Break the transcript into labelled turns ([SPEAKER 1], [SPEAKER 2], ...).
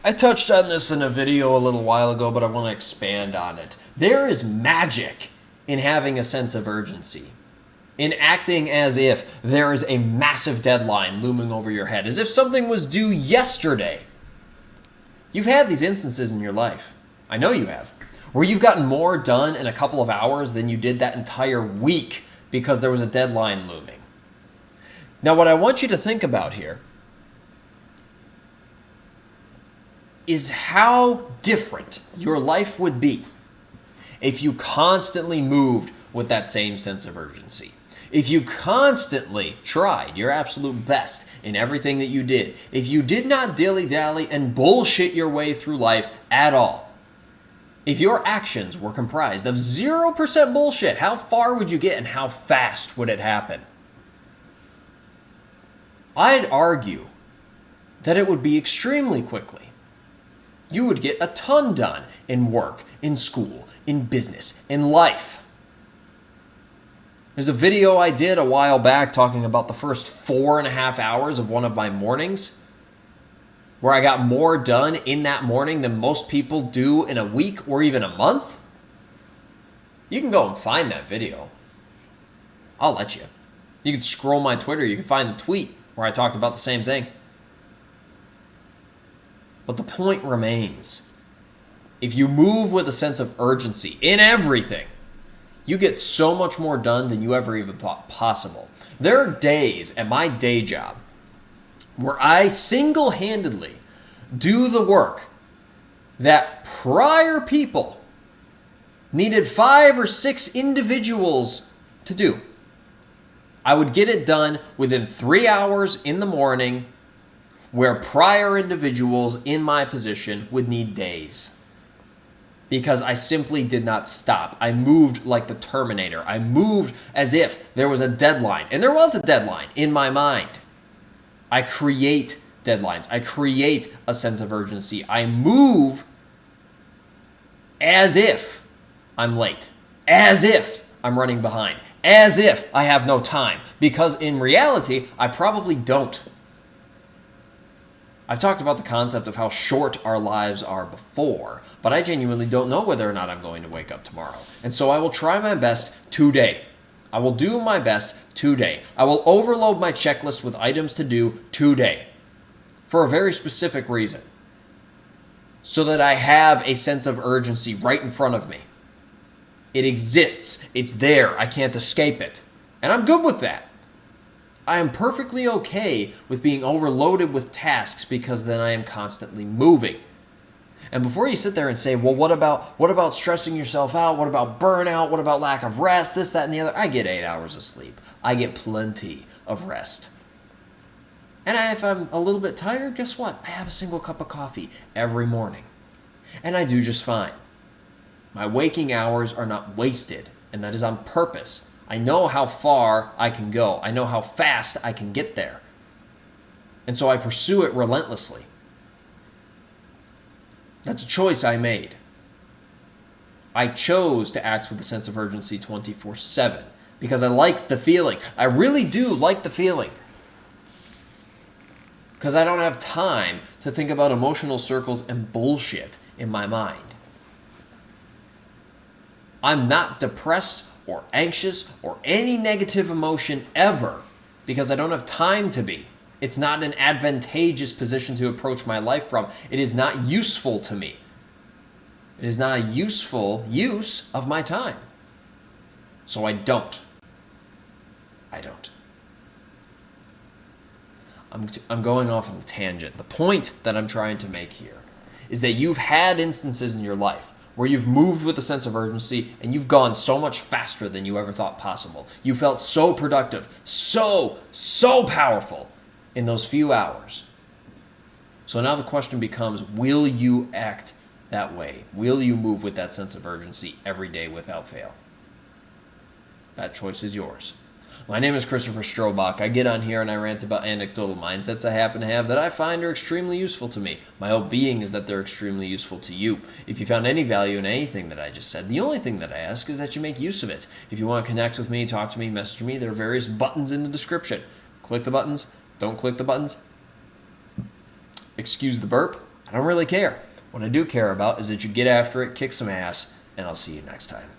[SPEAKER 1] I touched on this in a video a little while ago, but I want to expand on it. There is magic in having a sense of urgency, in acting as if there is a massive deadline looming over your head, as if something was due yesterday. You've had these instances in your life. I know you have. Where you've gotten more done in a couple of hours than you did that entire week because there was a deadline looming. Now, what I want you to think about here is how different your life would be if you constantly moved with that same sense of urgency. If you constantly tried your absolute best in everything that you did. If you did not dilly-dally and bullshit your way through life at all. If your actions were comprised of 0% bullshit, how far would you get and how fast would it happen? I'd argue that it would be extremely quickly. You would get a ton done in work, in school, in business, in life. There's a video I did a while back talking about the first 4.5 hours of one of my mornings, where I got more done in that morning than most people do in a week or even a month. You can go and find that video. I'll let you. You can scroll my Twitter. You can find the tweet where I talked about the same thing. But the point remains, if you move with a sense of urgency in everything, you get so much more done than you ever even thought possible. There are days at my day job where I single-handedly do the work that prior people needed 5 or 6 individuals to do. I would get it done within 3 hours in the morning, where prior individuals in my position would need days. Because I simply did not stop. I moved like the Terminator. I moved as if there was a deadline. And there was a deadline in my mind. I create deadlines. I create a sense of urgency. I move as if I'm late. As if I'm running behind. As if I have no time. Because in reality, I probably don't. I've talked about the concept of how short our lives are before, but I genuinely don't know whether or not I'm going to wake up tomorrow. And so I will try my best today. I will do my best today. I will overload my checklist with items to do today for a very specific reason, so that I have a sense of urgency right in front of me. It exists. It's there. I can't escape it. And I'm good with that. I am perfectly okay with being overloaded with tasks because then I am constantly moving. And before you sit there and say, well, what about stressing yourself out? What about burnout? What about lack of rest? This, that, and the other. I get 8 hours of sleep. I get plenty of rest. And if I'm a little bit tired, guess what? I have a single cup of coffee every morning. And I do just fine. My waking hours are not wasted, and that is on purpose. I know how far I can go. I know how fast I can get there. And so I pursue it relentlessly. That's a choice I made. I chose to act with a sense of urgency 24/7 because I like the feeling. I really do like the feeling. Because I don't have time to think about emotional circles and bullshit in my mind. I'm not depressed or anxious or any negative emotion ever because I don't have time to be. It's not an advantageous position to approach my life from. It is not useful to me. It is not a useful use of my time. So I don't. I'm going off on a tangent. The point that I'm trying to make here is that you've had instances in your life where you've moved with a sense of urgency and you've gone so much faster than you ever thought possible. You felt so productive, so powerful in those few hours. So now the question becomes, will you act that way? Will you move with that sense of urgency every day without fail? That choice is yours. My name is Christopher Strobach. I get on here and I rant about anecdotal mindsets I happen to have that I find are extremely useful to me. My whole being is that they're extremely useful to you. If you found any value in anything that I just said, the only thing that I ask is that you make use of it. If you want to connect with me, talk to me, message me, there are various buttons in the description. Click the buttons. Don't click the buttons. Excuse the burp. I I don't really care. What I do care about is that you get after it, kick some ass, and I'll see you next time.